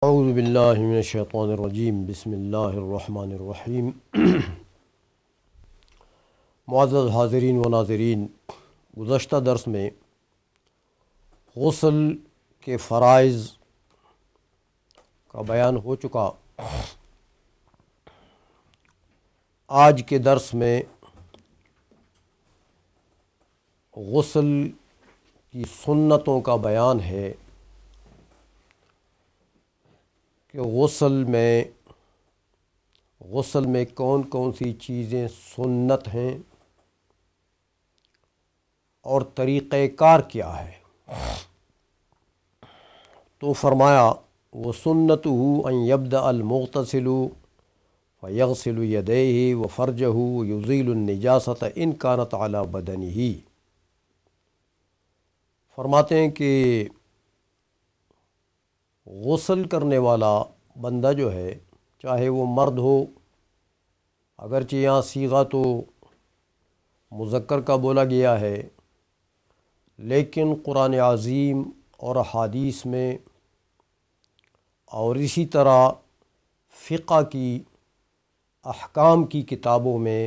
اعوذ باللہ من الشیطان الرجیم بسم اللہ الرحمن الرحیم معزز حاضرین و ناظرین، گزشتہ درس میں غسل کے فرائض کا بیان ہو چکا۔ آج کے درس میں غسل کی سنتوں کا بیان ہے کہ غسل میں کون کون سی چیزیں سنت ہیں اور طریقہ کار کیا ہے۔ تو فرمایا وَسُنَّتُهُ أَن يَبْدَأَ الْمُغْتَسِلُ فَيَغْسِلُ يَدَيْهِ وَفَرْجَهُ يُزِيلُ النِّجَاسَةَ إِنْ كَانَتْ عَلَى بَدَنِهِ۔ فرماتے ہیں کہ غسل کرنے والا بندہ جو ہے، چاہے وہ مرد ہو، اگرچہ یہاں صیغہ تو مذکر کا بولا گیا ہے، لیکن قرآن عظیم اور احادیث میں اور اسی طرح فقہ کی احکام کی کتابوں میں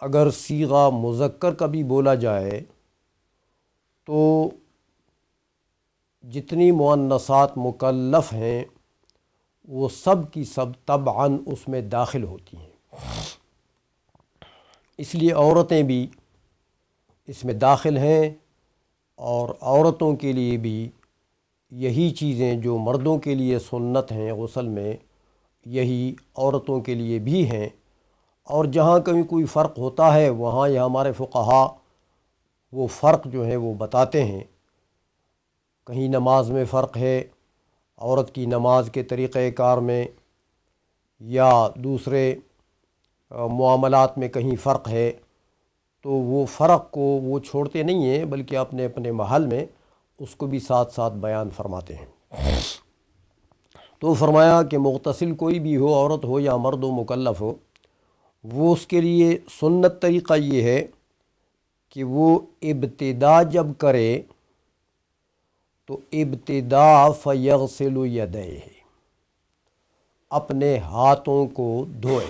اگر صیغہ مذکر کا بھی بولا جائے تو جتنی مؤنثات مکلف ہیں وہ سب کی سب طبعاً اس میں داخل ہوتی ہیں، اس لیے عورتیں بھی اس میں داخل ہیں، اور عورتوں کے لیے بھی یہی چیزیں جو مردوں کے لیے سنت ہیں غسل میں، یہی عورتوں کے لیے بھی ہیں۔ اور جہاں کہیں کوئی فرق ہوتا ہے وہاں یہ ہمارے فقہا وہ فرق جو ہے وہ بتاتے ہیں۔ کہیں نماز میں فرق ہے، عورت کی نماز کے طریقہ کار میں، یا دوسرے معاملات میں کہیں فرق ہے، تو وہ فرق کو وہ چھوڑتے نہیں ہیں، بلکہ اپنے اپنے محل میں اس کو بھی ساتھ ساتھ بیان فرماتے ہیں۔ تو فرمایا کہ مغتسل کوئی بھی ہو، عورت ہو یا مرد ہو، مکلف ہو، وہ اس کے لیے سنت طریقہ یہ ہے کہ وہ ابتدا جب کرے تو ابتدا فیغسل یدیہ، اپنے ہاتھوں کو دھوئے۔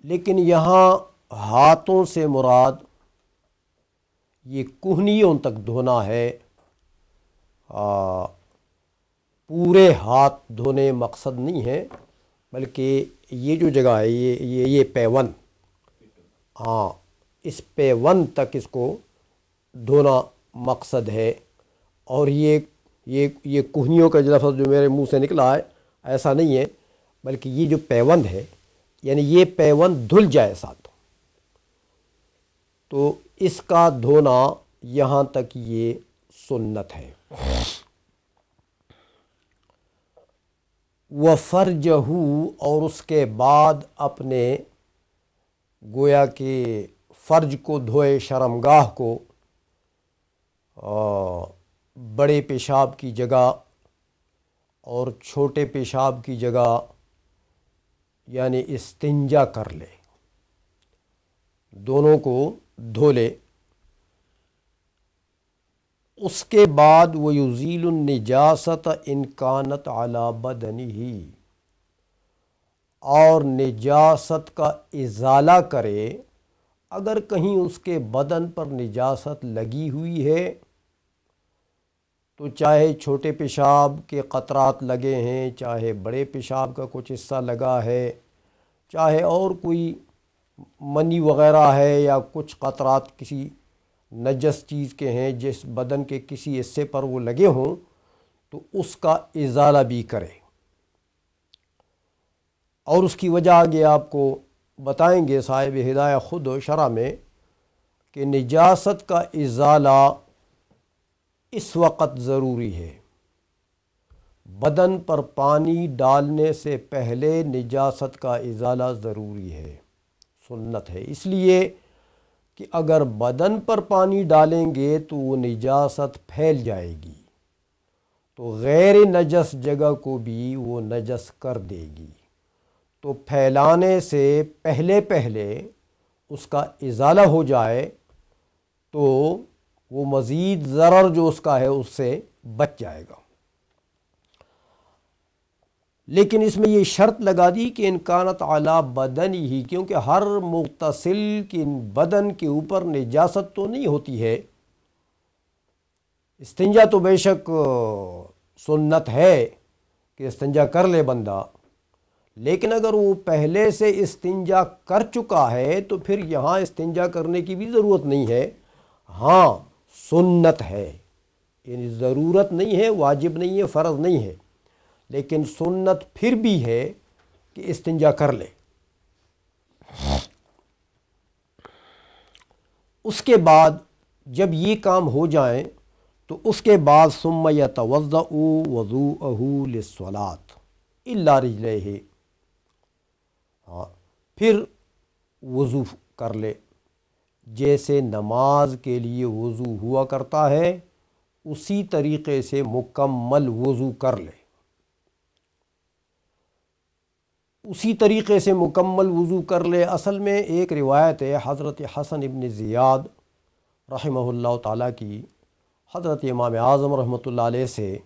لیکن یہاں ہاتھوں سے مراد یہ کہنیوں تک دھونا ہے، پورے ہاتھ دھونے مقصد نہیں ہے، بلکہ یہ جو جگہ ہے یہ پیون، اس پیون تک اس کو دھونا مقصد ہے۔ اور یہ کہنیوں کا لفظ جو میرے منہ سے نکلا ہے ایسا نہیں ہے، بلکہ یہ جو پیوند ہے، یعنی یہ پیوند دھل جائے ساتھ، تو اس کا دھونا یہاں تک یہ سنت ہے۔ وَفَرْجَهُ، اور اس کے بعد اپنے گویا کہ فرج کو دھوئے، شرمگاہ کو، بڑے پیشاب کی جگہ اور چھوٹے پیشاب کی جگہ، یعنی استنجا کر لے، دونوں کو دھو لے۔ اس کے بعد وَيُزِيلُ النِّجَاسَةَ إِنْ كَانَتْ عَلَى بَدَنِهِ، اور نجاست کا ازالہ کرے اگر کہیں اس کے بدن پر نجاست لگی ہوئی ہے، تو چاہے چھوٹے پیشاب کے قطرات لگے ہیں، چاہے بڑے پیشاب کا کچھ حصہ لگا ہے، چاہے اور کوئی منی وغیرہ ہے، یا کچھ قطرات کسی نجس چیز کے ہیں جس بدن کے کسی حصے پر وہ لگے ہوں، تو اس کا ازالہ بھی کرے۔ اور اس کی وجہ آگے آپ کو بتائیں گے صاحب ہدایہ خود شرح میں، کہ نجاست کا ازالہ اس وقت ضروری ہے، بدن پر پانی ڈالنے سے پہلے نجاست کا ازالہ ضروری ہے، سنت ہے، اس لیے کہ اگر بدن پر پانی ڈالیں گے تو وہ نجاست پھیل جائے گی، تو غیر نجس جگہ کو بھی وہ نجس کر دے گی، تو پھیلانے سے پہلے اس کا ازالہ ہو جائے تو وہ مزید ضرر جو اس کا ہے اس سے بچ جائے گا۔ لیکن اس میں یہ شرط لگا دی کہ امکانت اعلیٰ بدن ہی، کیونکہ ہر مغتسل کی بدن کے اوپر نجاست تو نہیں ہوتی ہے۔ استنجا تو بے شک سنت ہے کہ استنجا کر لے بندہ، لیکن اگر وہ پہلے سے استنجا کر چکا ہے تو پھر یہاں استنجا کرنے کی بھی ضرورت نہیں ہے۔ ہاں سنت ہے، یعنی ضرورت نہیں ہے، واجب نہیں ہے، فرض نہیں ہے، لیکن سنت پھر بھی ہے کہ استنجا کر لے۔ اس کے بعد جب یہ کام ہو جائیں تو اس کے بعد ثم یتوضأ وضوءہ للصلاۃ الا رجلیہ، پھر وضو کر لے جیسے نماز کے لیے وضو ہوا کرتا ہے، اسی طریقے سے مکمل وضو کر لے، اسی طریقے سے مکمل وضو کر لے۔ اصل میں ایک روایت ہے حضرت حسن ابن زیاد رحمہ اللہ تعالیٰ کی، حضرت امام اعظم رحمۃ اللہ علیہ سے،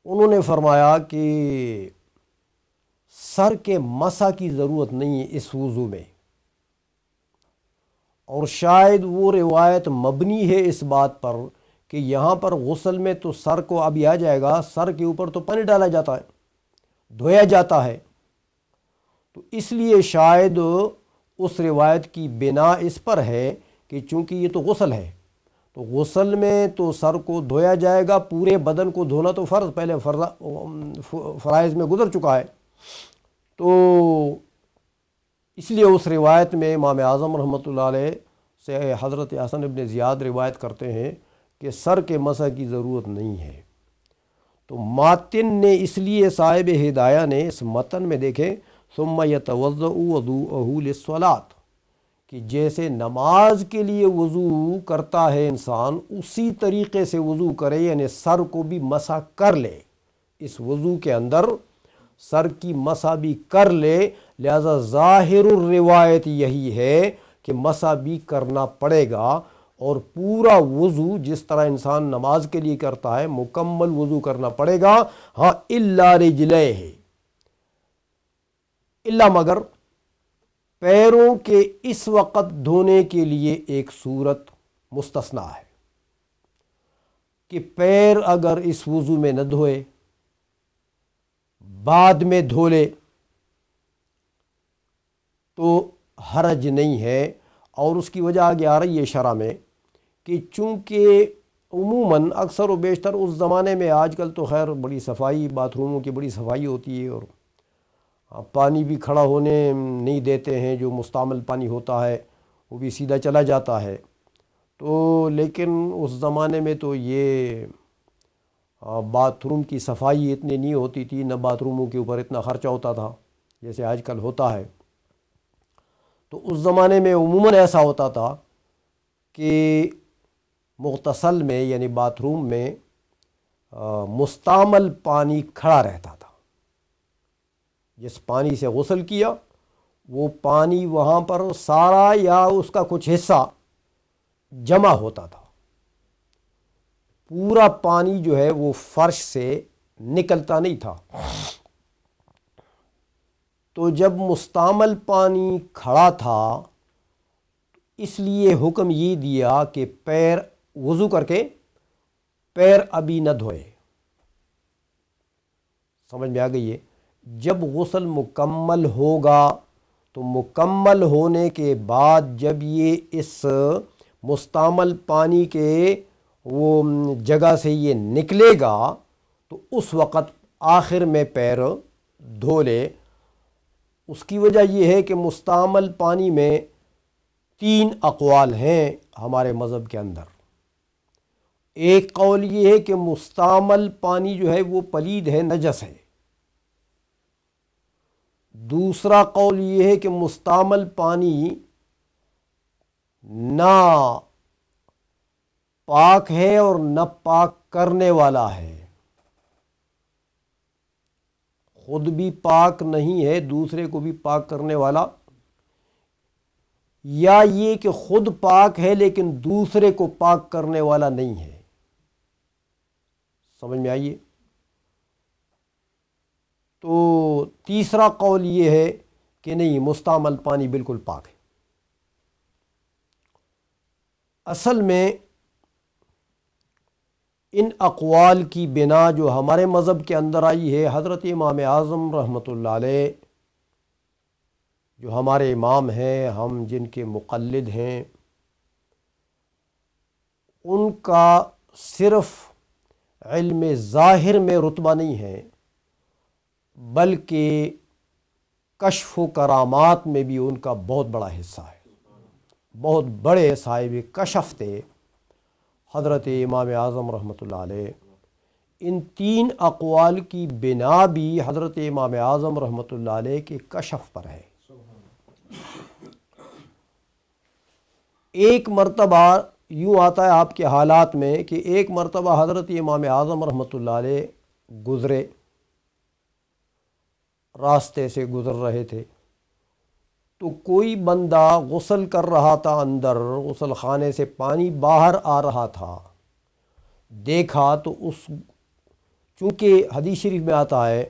انہوں نے فرمایا کہ سر کے مسح کی ضرورت نہیں ہے اس وضو میں، اور شاید وہ روایت مبنی ہے اس بات پر کہ یہاں پر غسل میں تو سر کو ابھی آ جائے گا، سر کے اوپر تو پانی ڈالا جاتا ہے، دھویا جاتا ہے، تو اس لیے شاید اس روایت کی بنا اس پر ہے کہ چونکہ یہ تو غسل ہے، تو غسل میں تو سر کو دھویا جائے گا، پورے بدن کو دھونا تو فرض پہلے فرائض میں گزر چکا ہے، تو اس لیے اس روایت میں امام اعظم رحمۃ اللہ علیہ سے حضرت حسن ابن زیاد روایت کرتے ہیں کہ سر کے مسح کی ضرورت نہیں ہے۔ تو ماتن نے اس لیے صاحب ہدایہ نے اس متن میں دیکھیں ثم یتوضأ وضوءہ للصلاۃ، کہ جیسے نماز کے لیے وضو کرتا ہے انسان اسی طریقے سے وضو کرے، یعنی سر کو بھی مسح کر لے، اس وضو کے اندر سر کی مسح بھی کر لے، لہذا ظاہر الروایت یہی ہے کہ مسح بھی کرنا پڑے گا، اور پورا وضو جس طرح انسان نماز کے لیے کرتا ہے مکمل وضو کرنا پڑے گا۔ ہاں الا رجلیہ، الا مگر پیروں کے اس وقت دھونے کے لیے ایک صورت مستثنا ہے کہ پیر اگر اس وضو میں نہ دھوئے، بعد میں دھو لے تو حرج نہیں ہے، اور اس کی وجہ آگے آ رہی ہے شرح میں کہ چونکہ عموماً اکثر و بیشتر اس زمانے میں، آج کل تو خیر بڑی صفائی، باتھ روموں کی بڑی صفائی ہوتی ہے، اور پانی بھی کھڑا ہونے نہیں دیتے ہیں، جو مستعمل پانی ہوتا ہے وہ بھی سیدھا چلا جاتا ہے، تو لیکن اس زمانے میں تو یہ باتھ روم کی صفائی اتنی نہیں ہوتی تھی، نہ باتھ روموں کے اوپر اتنا خرچہ ہوتا تھا جیسے آج کل ہوتا ہے، تو اس زمانے میں عموماً ایسا ہوتا تھا کہ مغتسل میں یعنی باتھ روم میں مستعمل پانی کھڑا رہتا تھا، جس پانی سے غسل کیا وہ پانی وہاں پر سارا یا اس کا کچھ حصہ جمع ہوتا تھا، پورا پانی جو ہے وہ فرش سے نکلتا نہیں تھا، تو جب مستعمل پانی کھڑا تھا اس لیے حکم یہ دیا کہ پیر وضو کر کے پیر ابھی نہ دھوئے۔ سمجھ میں آ گئی ہے؟ جب غسل مکمل ہوگا تو مکمل ہونے کے بعد جب یہ اس مستعمل پانی کے وہ جگہ سے یہ نکلے گا تو اس وقت آخر میں پیر دھو لے۔ اس کی وجہ یہ ہے کہ مستعمل پانی میں 3 اقوال ہیں ہمارے مذہب کے اندر۔ ایک قول یہ ہے کہ مستعمل پانی جو ہے وہ پلید ہے، نجس ہے۔ دوسرا قول یہ ہے کہ مستعمل پانی نہ پاک ہے اور نہ پاک کرنے والا ہے، خود بھی پاک نہیں ہے، دوسرے کو بھی پاک کرنے والا یا یہ کہ خود پاک ہے لیکن دوسرے کو پاک کرنے والا نہیں ہے؟ سمجھ میں آئیے؟ تو تیسرا قول یہ ہے کہ نہیں، مستعمل پانی بالکل پاک ہے۔ اصل میں ان اقوال کی بنا جو ہمارے مذہب کے اندر آئی ہے، حضرت امام اعظم رحمۃ اللہ علیہ جو ہمارے امام ہیں، ہم جن کے مقلد ہیں، ان کا صرف علم ظاہر میں رتبہ نہیں ہے، بلکہ کشف و کرامات میں بھی ان کا بہت بڑا حصہ ہے۔ بہت بڑے صاحب کشف تھے حضرت امام اعظم رحمۃ اللہ علیہ۔ ان تین اقوال کی بنا بھی حضرت امام اعظم رحمۃ اللہ علیہ کے کشف پر ہے۔ ایک مرتبہ یوں آتا ہے آپ کے حالات میں کہ ایک مرتبہ حضرت امام اعظم رحمۃ اللہ علیہ گزرے، راستے سے گزر رہے تھے، تو کوئی بندہ غسل کر رہا تھا، اندر غسل خانے سے پانی باہر آ رہا تھا، دیکھا تو چونکہ حدیث شریف میں آتا ہے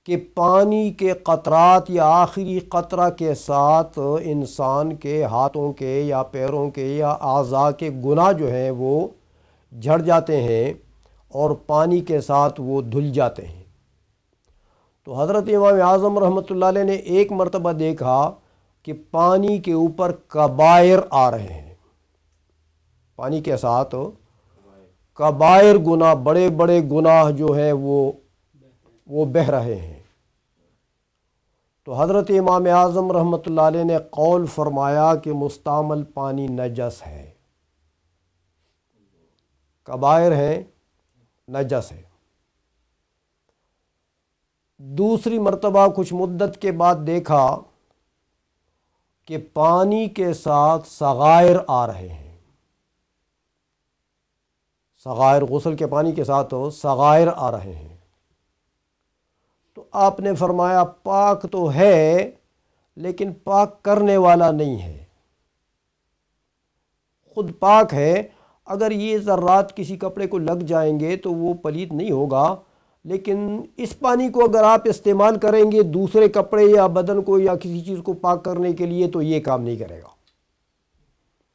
کہ پانی کے قطرات یا آخری قطرہ کے ساتھ انسان کے ہاتھوں کے یا پیروں کے یا اعضاء کے گناہ جو ہیں وہ جھڑ جاتے ہیں اور پانی کے ساتھ وہ دھل جاتے ہیں۔ تو حضرت امام اعظم رحمۃ اللہ علیہ نے ایک مرتبہ دیکھا کہ پانی کے اوپر کبائر آ رہے ہیں، پانی کے ساتھ کبائر گناہ، بڑے بڑے گناہ جو ہیں وہ بہہ رہے ہیں۔ تو حضرت امام اعظم رحمۃ اللہ علیہ نے قول فرمایا کہ مستعمل پانی نجس ہے، کبائر ہے، نجس ہے۔ دوسری مرتبہ کچھ مدت کے بعد دیکھا کہ پانی کے ساتھ صغائر آ رہے ہیں، صغائر، غسل کے پانی کے ساتھ صغائر آ رہے ہیں۔ تو آپ نے فرمایا پاک تو ہے لیکن پاک کرنے والا نہیں ہے۔ خود پاک ہے، اگر یہ ذرات کسی کپڑے کو لگ جائیں گے تو وہ پلید نہیں ہوگا، لیکن اس پانی کو اگر آپ استعمال کریں گے دوسرے کپڑے یا بدن کو یا کسی چیز کو پاک کرنے کے لیے تو یہ کام نہیں کرے گا،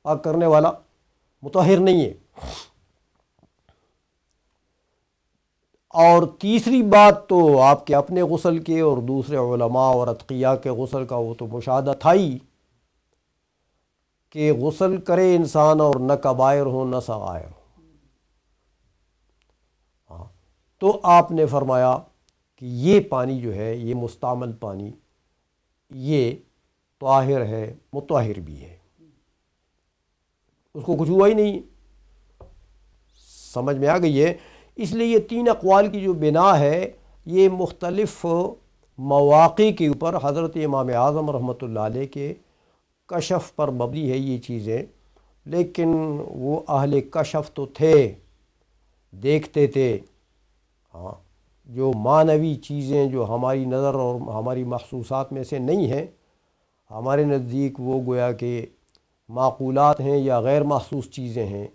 پاک کرنے والا مطہر نہیں ہے۔ اور تیسری بات تو آپ کے اپنے غسل کے اور دوسرے علماء اور اتقیاء کے غسل کا وہ تو مشاہدہ تھا ہی کہ غسل کرے انسان اور نہ کبائر ہو نہ صغائر ہو۔ تو آپ نے فرمایا کہ یہ پانی جو ہے، یہ مستعمل پانی، یہ طاہر ہے، مطہر بھی ہے، اس کو کچھ ہوا ہی نہیں۔ سمجھ میں آ گئی ہے؟ اس لیے یہ تین اقوال کی جو بنا ہے یہ مختلف مواقع کے اوپر حضرت امام اعظم رحمۃ اللہ علیہ کے کشف پر مبنی ہے یہ چیزیں، لیکن وہ اہل کشف تو تھے، دیکھتے تھے، ہاں، جو معنوی چیزیں جو ہماری نظر اور ہماری محسوسات میں سے نہیں ہیں، ہمارے نزدیک وہ گویا کہ معقولات ہیں یا غیر محسوس چیزیں ہیں،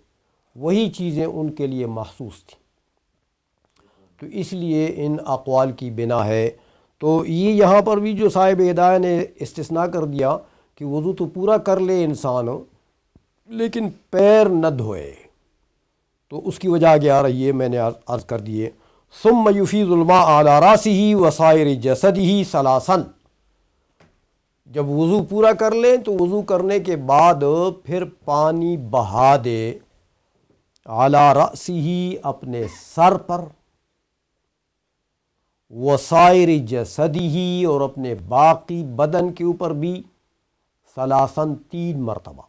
وہی چیزیں ان کے لیے محسوس تھیں۔ تو اس لیے ان اقوال کی بنا ہے۔ تو یہ یہاں پر بھی جو صاحب ہدایہ نے استثناء کر دیا کہ وضو تو پورا کر لے انسان لیکن پیر نہ دھوئے، تو اس کی وجہ آگے آ رہی ہے، میں نے عرض کر دیے۔ ثم یفیض الماء علی راسہ وسائر جسدہ ثلاثا، جب وضو پورا کر لیں تو وضو کرنے کے بعد پھر پانی بہا دے علی راسہ، اپنے سر پر، وسائر جسدہ، اور اپنے باقی بدن کے اوپر بھی، ثلاثاً، 3 مرتبہ۔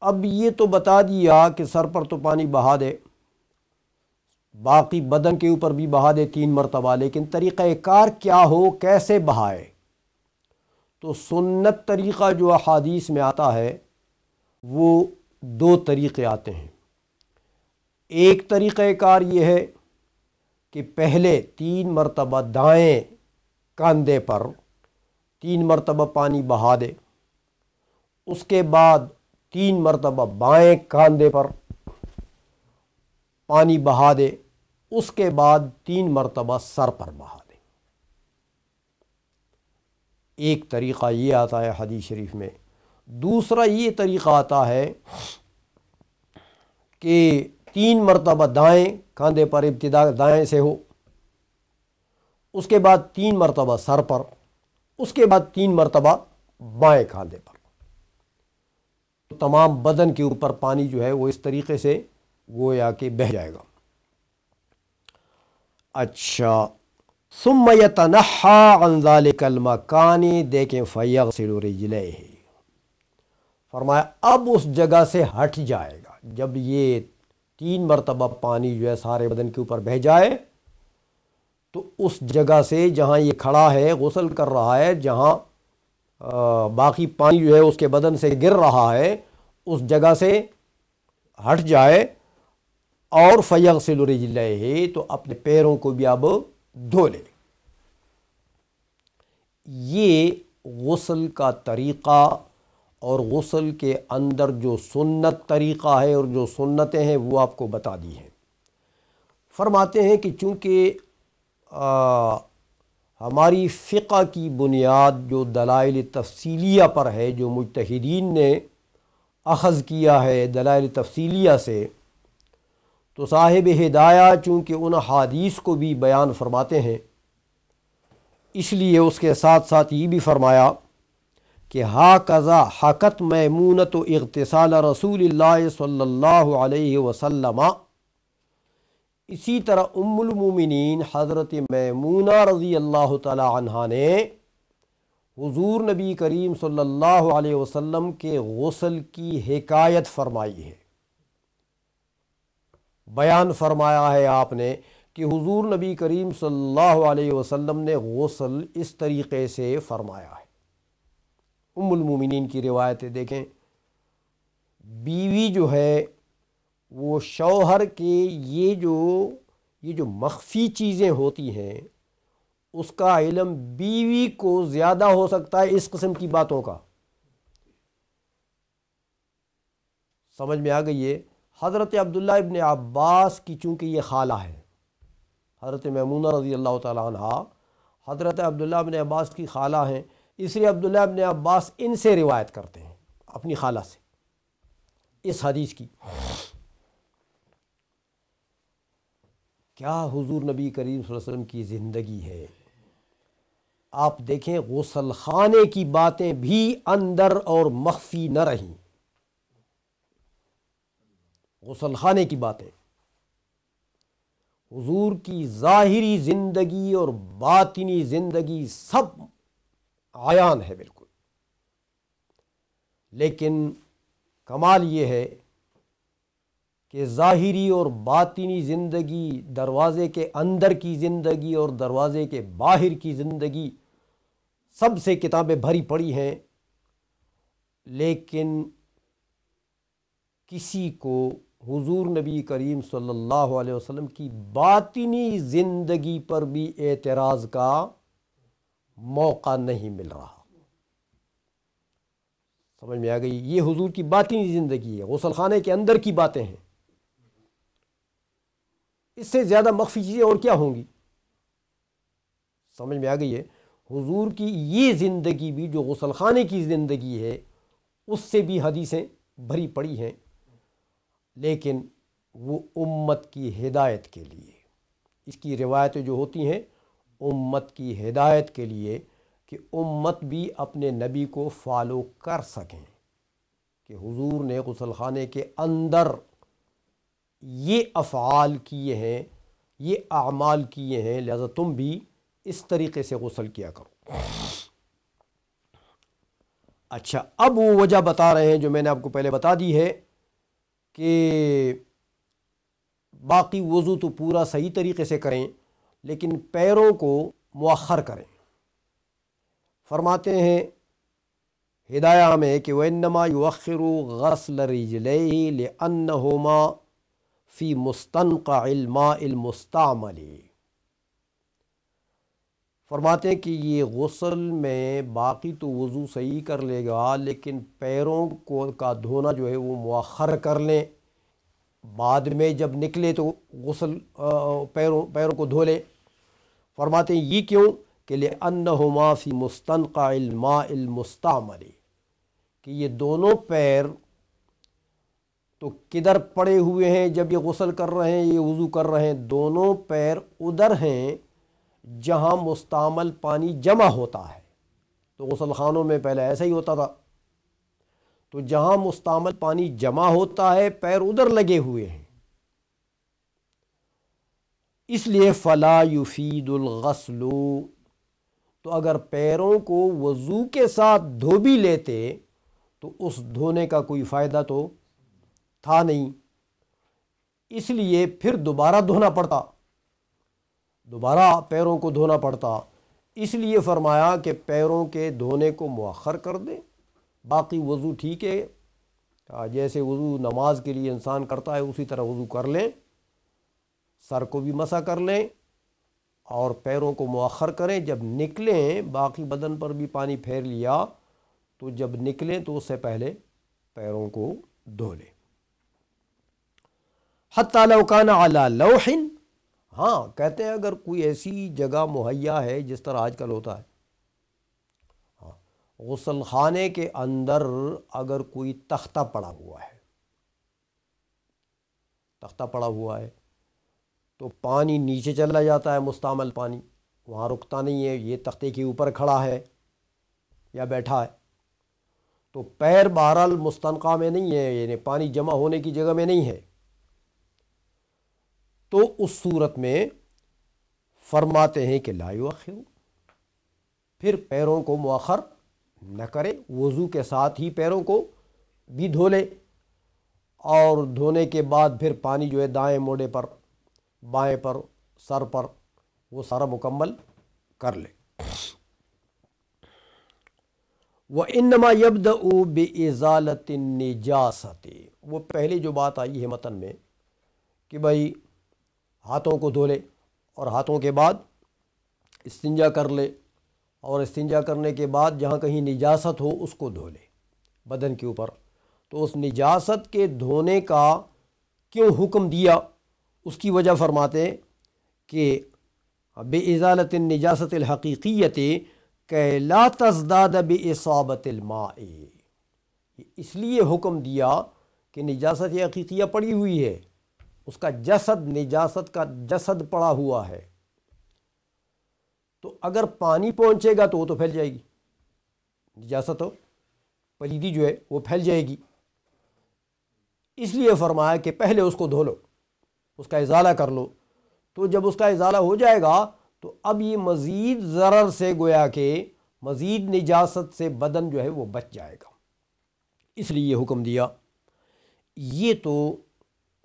اب یہ تو بتا دیا کہ سر پر تو پانی بہا دے، باقی بدن کے اوپر بھی بہا دے 3 مرتبہ، لیکن طریقہ کار کیا ہو، کیسے بہائے؟ تو سنت طریقہ جو احادیث میں آتا ہے وہ 2 طریقے آتے ہیں۔ ایک طریقہ کار یہ ہے کہ پہلے 3 مرتبہ دائیں کاندھے پر، 3 مرتبہ پانی بہا دے، اس کے بعد 3 مرتبہ بائیں کاندھے پر پانی بہا دے، اس کے بعد 3 مرتبہ سر پر بہا دے۔ ایک طریقہ یہ آتا ہے حدیث شریف میں۔ دوسرا یہ طریقہ آتا ہے کہ 3 مرتبہ دائیں کاندھے پر، ابتدا دائیں سے ہو، اس کے بعد 3 مرتبہ سر پر، اس کے بعد 3 مرتبہ بائیں کاندھے پر۔ تمام بدن کے اوپر پانی جو ہے وہ اس طریقے سے گویا کہ بہہ جائے گا۔ اچھا، ثم يتنحى عن ذلك المكان، دیکھیں فيغسل رجليه، فرمایا اب اس جگہ سے ہٹ جائے گا۔ جب یہ 3 مرتبہ پانی جو ہے سارے بدن کے اوپر بہہ جائے تو اس جگہ سے جہاں یہ کھڑا ہے غسل کر رہا ہے، جہاں باقی پانی جو ہے اس کے بدن سے گر رہا ہے، اس جگہ سے ہٹ جائے، اور فیغسل رجليه، تو اپنے پیروں کو بھی اب دھو لے۔ یہ غسل کا طریقہ اور غسل کے اندر جو سنت طریقہ ہے اور جو سنتیں ہیں وہ آپ کو بتا دی ہیں۔ فرماتے ہیں کہ چونکہ ہماری فقہ کی بنیاد جو دلائل تفصیلیہ پر ہے، جو مجتہدین نے اخذ کیا ہے دلائل تفصیلیہ سے، تو صاحب ہدایہ چونکہ ان حدیث کو بھی بیان فرماتے ہیں، اس لیے اس کے ساتھ ساتھ یہ بھی فرمایا کہ ہاکذا حکت میمونۃ اغتسال رسول اللہ صلی اللہ علیہ وسلم، اسی طرح ام المومنین حضرت میمونہ رضی اللہ تعالی عنہا نے حضور نبی کریم صلی اللہ علیہ وسلم کے غسل کی حکایت فرمائی ہے، بیان فرمایا ہے آپ نے کہ حضور نبی کریم صلی اللہ علیہ وسلم نے غسل اس طریقے سے فرمایا ہے۔ ام المومنین کی روایتیں دیکھیں، بیوی جو ہے وہ شوہر کے یہ جو مخفی چیزیں ہوتی ہیں اس کا علم بیوی کو زیادہ ہو سکتا ہے اس قسم کی باتوں کا۔ سمجھ میں آ گئی ہے؟ حضرت عبداللہ ابن عباس کی چونکہ یہ خالہ ہے، حضرت میمونہ رضی اللہ تعالیٰ عنہ حضرت عبداللہ ابن عباس کی خالہ ہیں، اس لیے عبداللہ ابن عباس ان سے روایت کرتے ہیں، اپنی خالہ سے، اس حدیث کی۔ کیا حضور نبی کریم صلی اللہ علیہ وسلم کی زندگی ہے! آپ دیکھیں غسل خانے کی باتیں بھی اندر اور مخفی نہ رہیں، غسل خانے کی باتیں، حضور کی ظاہری زندگی اور باطنی زندگی سب عیان ہے بالکل، لیکن کمال یہ ہے کہ ظاہری اور باطنی زندگی، دروازے کے اندر کی زندگی اور دروازے کے باہر کی زندگی، سب سے کتابیں بھری پڑی ہیں، لیکن کسی کو حضور نبی کریم صلی اللہ علیہ وسلم کی باطنی زندگی پر بھی اعتراض کا موقع نہیں مل رہا۔ سمجھ میں آ گئی؟ یہ حضور کی باطنی زندگی ہے، غسل خانے کے اندر کی باتیں ہیں، اس سے زیادہ مخفی چیزیں اور کیا ہوں گی؟ سمجھ میں آ گئی ہے؟ حضور کی یہ زندگی بھی جو غسل خانے کی زندگی ہے اس سے بھی حدیثیں بھری پڑی ہیں، لیکن وہ امت کی ہدایت کے لیے، اس کی روایتیں جو ہوتی ہیں امت کی ہدایت کے لیے، کہ امت بھی اپنے نبی کو فالو کر سکیں کہ حضور نے غسل خانے کے اندر یہ افعال کیے ہیں، یہ اعمال کیے ہیں، لہذا تم بھی اس طریقے سے غسل کیا کرو۔ اچھا، اب وہ وجہ بتا رہے ہیں جو میں نے آپ کو پہلے بتا دی ہے کہ باقی وضو تو پورا صحیح طریقے سے کریں لیکن پیروں کو مؤخر کریں۔ فرماتے ہیں ہدایہ میں کہ وَإِنَّمَا يُؤَخِّرُ غَسْلَ رِجْلَيْهِ لِأَنَّهُمَا فِي مُسْتَنْقَعِ الْمَاءِ الْمُسْتَعْمَلِ، فرماتے ہیں کہ یہ غسل میں باقی تو وضو صحیح کر لے گا، لیکن پیروں کو کا دھونا جو ہے وہ مؤخر کر لیں، بعد میں جب نکلے تو غسل پیروں کو دھو لیں۔ فرماتے ہیں یہ کیوں کہ لِأَنَّهُمَا فِي مُسْتَنْقَعِ الْمَاءِ الْمُسْتَعْمَلِ، کہ یہ دونوں پیر تو کدھر پڑے ہوئے ہیں جب یہ غسل کر رہے ہیں، یہ وضو کر رہے ہیں، دونوں پیر ادھر ہیں جہاں مستعمل پانی جمع ہوتا ہے۔ تو غسل خانوں میں پہلے ایسا ہی ہوتا تھا، تو جہاں مستعمل پانی جمع ہوتا ہے پیر ادھر لگے ہوئے ہیں، اس لیے فلا یفید الغسل، تو اگر پیروں کو وضو کے ساتھ دھو بھی لیتے تو اس دھونے کا کوئی فائدہ تو تھا نہیں، اس لیے پھر دوبارہ دھونا پڑتا، دوبارہ پیروں کو دھونا پڑتا۔ اس لیے فرمایا کہ پیروں کے دھونے کو مؤخر کر دیں، باقی وضو ٹھیک ہے، جیسے وضو نماز کے لیے انسان کرتا ہے اسی طرح وضو کر لیں، سر کو بھی مسح کر لیں اور پیروں کو مؤخر کریں، جب نکلیں باقی بدن پر بھی پانی پھیر لیا تو جب نکلیں تو اس سے پہلے پیروں کو دھو لیں۔ حتی لو کان علی لوح، ہاں کہتے ہیں اگر کوئی ایسی جگہ مہیا ہے جس طرح آج کل ہوتا ہے، ہاں غسل خانے کے اندر اگر کوئی تختہ پڑا ہوا ہے، تختہ پڑا ہوا ہے تو پانی نیچے چلا جاتا ہے، مستعمل پانی وہاں رکتا نہیں ہے، یہ تختے کے اوپر کھڑا ہے یا بیٹھا ہے، تو پیر بہرحال مستنقع میں نہیں ہے، یعنی پانی جمع ہونے کی جگہ میں نہیں ہے، تو اس صورت میں فرماتے ہیں کہ لا یؤخر، پھر پیروں کو مؤخر نہ کرے، وضو کے ساتھ ہی پیروں کو بھی دھو لے، اور دھونے کے بعد پھر پانی جو ہے دائیں موڑے پر، بائیں پر، سر پر، وہ سارا مکمل کر لے۔ وَإِنَّمَا يَبْدَأُ بِإِزَالَةِ النِّجَاسَةِ، وہ پہلی جو بات آئی ہے متن میں کہ بھائی ہاتھوں کو دھو لے اور ہاتھوں کے بعد استنجا کر لے، اور استنجا کرنے کے بعد جہاں کہیں نجاست ہو اس کو دھو لے بدن کے اوپر، تو اس نجاست کے دھونے کا کیوں حکم دیا، اس کی وجہ فرماتے ہیں کہ بِإِزَالَةِ النِّجَاسَةِ الْحَقِيقِيَّةِ کہ لا تزداد بِإِصَابَةِ الْمَاءِ، اس لیے حکم دیا کہ نجاست حقیقیہ پڑی ہوئی ہے، اس کا جسد، نجاست کا جسد پڑا ہوا ہے، تو اگر پانی پہنچے گا تو وہ تو پھیل جائے گی، نجاست ہو پلیدی جو ہے وہ پھیل جائے گی، اس لیے فرمایا کہ پہلے اس کو دھو لو، اس کا ازالہ کر لو، تو جب اس کا ازالہ ہو جائے گا تو اب یہ مزید ضرر سے، گویا کہ مزید نجاست سے بدن جو ہے وہ بچ جائے گا، اس لیے یہ حکم دیا۔ یہ تو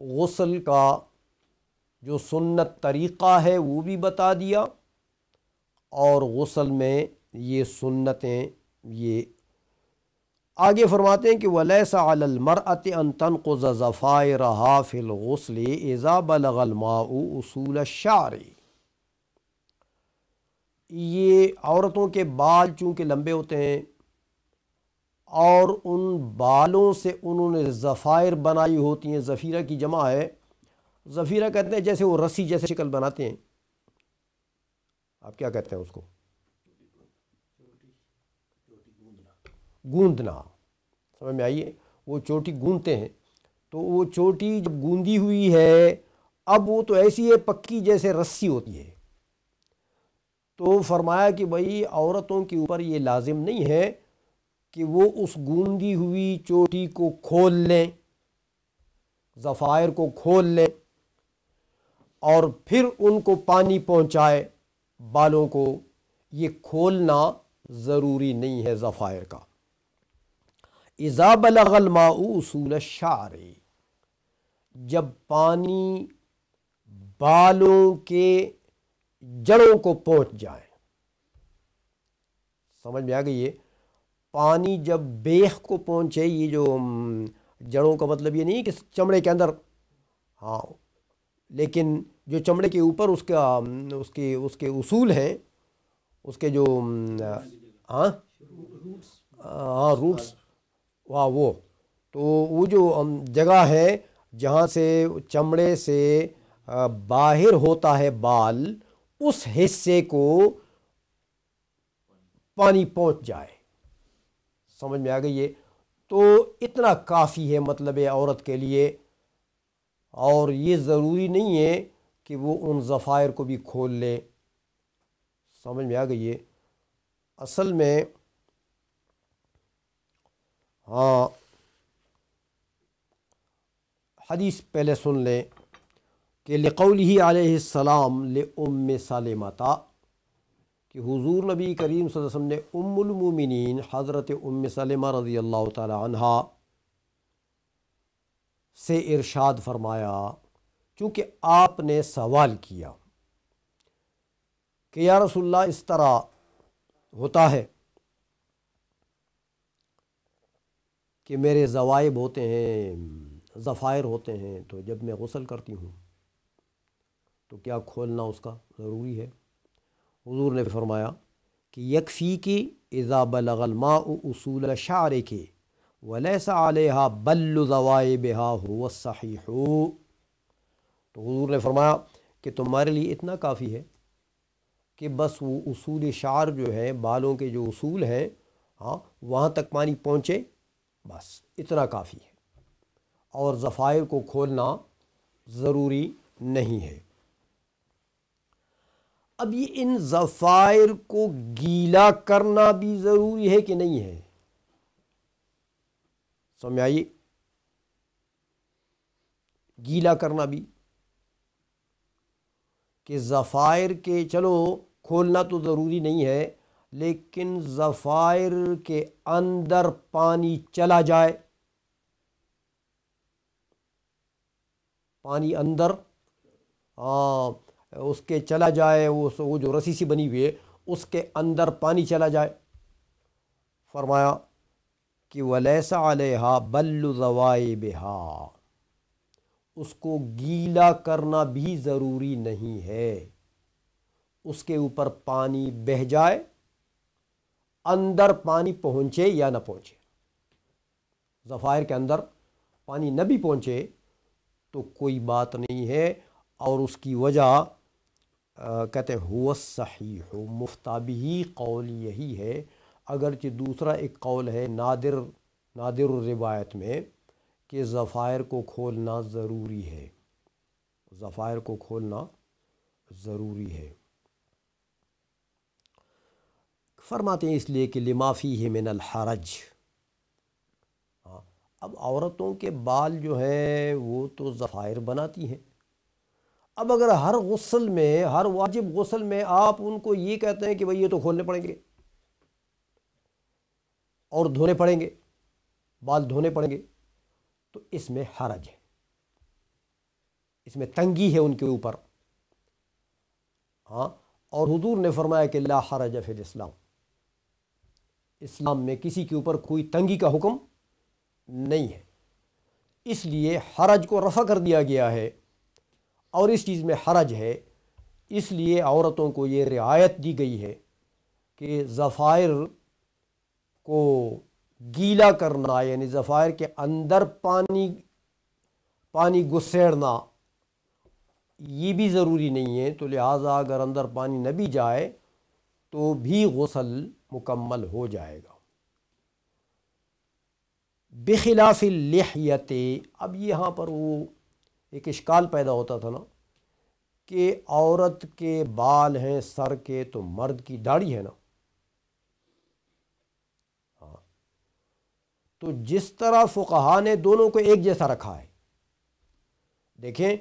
غسل کا جو سنت طریقہ ہے وہ بھی بتا دیا، اور غسل میں یہ سنتیں یہ آگے فرماتے ہیں کہ وَلَيْسَ عَلَى الْمَرْأَةِ أَن تَنْقُضَ ظَفَائِرَهَا فِي الْغُسْلِ إِذَا بَلَغَ الْمَاءُ أُصُولَ الشَّعْرِ، یہ عورتوں کے بال چونکہ لمبے ہوتے ہیں اور ان بالوں سے انہوں نے ضفائر بنائی ہوتی ہیں، ضفیرہ کی جمع ہے، ضفیرہ کہتے ہیں جیسے وہ رسی جیسے شکل بناتے ہیں، آپ کیا کہتے ہیں اس کو، گوندنا، سمجھ میں آئیے، وہ چوٹی گوندتے ہیں، تو وہ چوٹی جب گوندی ہوئی ہے اب وہ تو ایسی ہے پکی جیسے رسی ہوتی ہے، تو فرمایا کہ بھئی عورتوں کے اوپر یہ لازم نہیں ہے کہ وہ اس گوندی ہوئی چوٹی کو کھول لیں، ضفائر کو کھول لیں اور پھر ان کو پانی پہنچائے بالوں کو، یہ کھولنا ضروری نہیں ہے ضفائر کا۔ اذا بلغ الماء اصول الشعر، جب پانی بالوں کے جڑوں کو پہنچ جائے، سمجھ میں آ گئی ہے، پانی جب بیخ کو پہنچے، یہ جو جڑوں کا مطلب یہ نہیں کہ چمڑے کے اندر، ہاں لیکن جو چمڑے کے اوپر اس کے اصول ہیں اس کے جو ہاں ہاں روٹس، وہ تو وہ جو جگہ ہے جہاں سے چمڑے سے باہر ہوتا ہے بال، اس حصے کو پانی پہنچ جائے۔ سمجھ میں آ گئی ہے؟ تو اتنا کافی ہے مطلب عورت کے لیے، اور یہ ضروری نہیں ہے کہ وہ ان ضفائر کو بھی کھول لے۔ سمجھ میں آ گئی ہے؟ اصل میں ہاں، حدیث پہلے سن لیں کہ لقولہ علیہ السلام لأم سلمۃ، کہ حضور نبی کریم صلی اللہ علیہ وسلم نے ام المومنین حضرت ام سلمہ رضی اللہ تعالی عنہا سے ارشاد فرمایا، چونکہ آپ نے سوال کیا کہ یا رسول اللہ اس طرح ہوتا ہے کہ میرے ضوائب ہوتے ہیں، ضفائر ہوتے ہیں، تو جب میں غسل کرتی ہوں تو کیا کھولنا اس کا ضروری ہے؟ حضور نے فرمایا کہ یکفی کی اذا بلغ الماء اصول شعرک ولیس علیہا بل ذوائبہا هو الصحیح۔ تو حضور نے فرمایا کہ تمہارے لیے اتنا کافی ہے کہ بس وہ اصول شعر جو ہے، بالوں کے جو اصول ہیں، ہاں وہاں تک پانی پہنچے، بس اتنا کافی ہے، اور ضفائر کو کھولنا ضروری نہیں ہے۔ اب یہ ان ضفائر کو گیلا کرنا بھی ضروری ہے کہ نہیں ہے؟ سمجھ آئیے؟ گیلا کرنا بھی، کہ ضفائر کے چلو کھولنا تو ضروری نہیں ہے، لیکن ضفائر کے اندر پانی چلا جائے، پانی اندر اس کے چلا جائے، وہ جو رسی سی بنی ہوئی ہے اس کے اندر پانی چلا جائے، فرمایا کہ وَلَيْسَ عَلَيْهَا بَلُّ ذَوَائِبِهَا، اس کو گیلا کرنا بھی ضروری نہیں ہے، اس کے اوپر پانی بہہ جائے، اندر پانی پہنچے یا نہ پہنچے، ضفائر کے اندر پانی نہ بھی پہنچے تو کوئی بات نہیں ہے، اور اس کی وجہ کہتے ہیں هو الصحیح، مفتابہی قول یہی ہے، اگرچہ دوسرا ایک قول ہے نادر الروایت میں کہ ضفائر کو کھولنا ضروری ہے، ضفائر کو کھولنا ضروری ہے۔ فرماتے ہیں اس لیے کہ لما فیہ من الحرج، اب عورتوں کے بال جو ہیں وہ تو ضفائر بناتی ہیں، اب اگر ہر غسل میں، ہر واجب غسل میں آپ ان کو یہ کہتے ہیں کہ بھئی یہ تو کھولنے پڑیں گے اور دھونے پڑیں گے، بال دھونے پڑیں گے، تو اس میں حرج ہے، اس میں تنگی ہے ان کے اوپر، ہاں۔ اور حضور نے فرمایا کہ لا حرج فی الاسلام، اسلام میں کسی کے اوپر کوئی تنگی کا حکم نہیں ہے، اس لیے حرج کو رفع کر دیا گیا ہے، اور اس چیز میں حرج ہے، اس لیے عورتوں کو یہ رعایت دی گئی ہے کہ ضفائر کو گیلا کرنا، یعنی ضفائر کے اندر پانی گسیڑنا یہ بھی ضروری نہیں ہے، تو لہٰذا اگر اندر پانی نہ بھی جائے تو بھی غسل مکمل ہو جائے گا۔ بخلاف اللحیت، اب یہاں پر وہ ایک اشکال پیدا ہوتا تھا نا کہ عورت کے بال ہیں سر کے تو مرد کی داڑھی ہے نا، ہاں، تو جس طرح فقہا نے دونوں کو ایک جیسا رکھا ہے، دیکھیں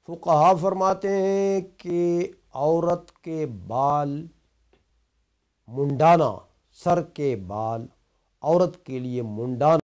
فقہا فرماتے ہیں کہ عورت کے بال منڈانا، سر کے بال عورت کے لیے منڈانا